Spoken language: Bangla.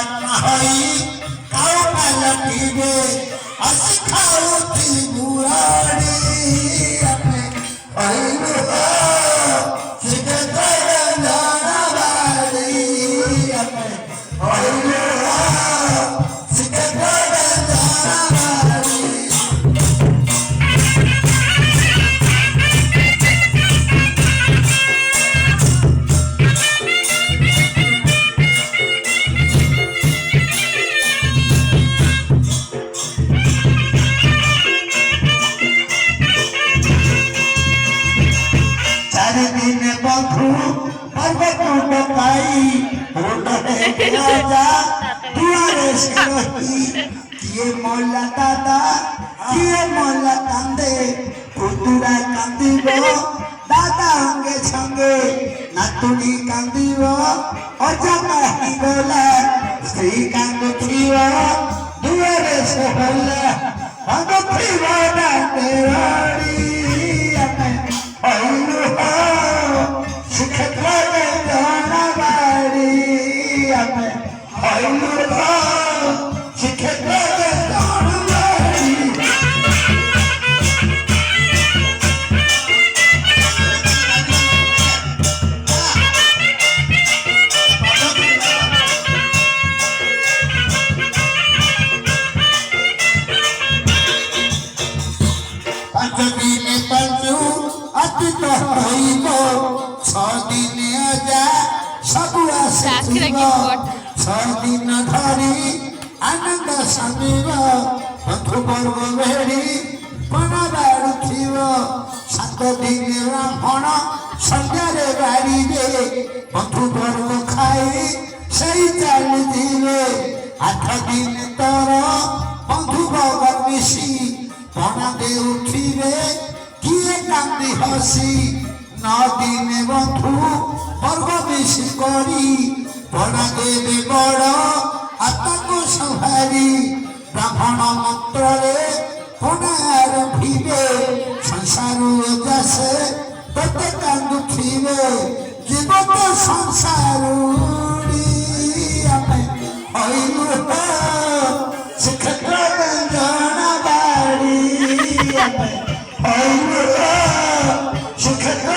হই কাউ পালটিবে আসি খাউতি বুড়াড়ি আপনি হইলু শিখে তরে জানাবাড়ি আপনি হইলু শিখে তরে জানাবাড়ি চারিদিনে বন্ধু পর্বত পাই রাজা দুয়ারে সেরহি কিয়ে মল্লা দাদা কিয়ে মল্লা কান্দে পুতুরা কান্দিব দাদা অঙ্গে সঙ্গে নাতুনি কান্দিব অজানা হিগলা স্ত্রী কান্দুথিব দুয়ারে সেহলা কান্দুথিব ডাকে বাড়ি আমি হইলু শিখে জানাবাড়ি আমি হইলু শিখে জানাবাড়ি পাঁচ দিনে পাঁচু অতীত হইব ছদিনে অজা সবু আসিব ছদিন ধরি আনন্দ ଶମିବ ବନ୍ଧୁ ବର୍ଗ ଭେଡ଼ି ପଣ ବାରୁଥିବ ସାତ ଦିନ ବ୍ରାହ୍ମଣ ସନ୍ଧ୍ୟାରେ ବାଡ଼ିବେ ବନ୍ଧୁ ବର୍ଗ ଖାଇ ସେଇ ଚାଲିଯିବେ ଆଠ ଦିନ ତର ବନ୍ଧୁ ବର୍ଗ ମିଶି ପଣା ଦେଉଥିବେ କିଏ କାନ୍ଦି ହସି ନଅ ଦିନ ବନ୍ଧୁ ବର୍ଗ ମିଶି କରି ପଣା ଦେବେ ବଡ଼ ଆତ୍ମାକୁ ସମ୍ଭାଳି ବ୍ରାହ୍ମଣ ମନ୍ତ୍ରରେ ପଣା ରଖିବେ ସଂସାର ଓଜାସେ ତତେ କାନ୍ଦୁଥିବେ ଜୀବତ ସଂସାରୁଡ଼ି ଆମେ ହଇଲୁ ଶ୍ରୀକ୍ଷେତ୍ର ଜଣାବାଡ଼ି ଆମେ ହଇଲୁ ଶ୍ରୀକ୍ଷେତ୍ର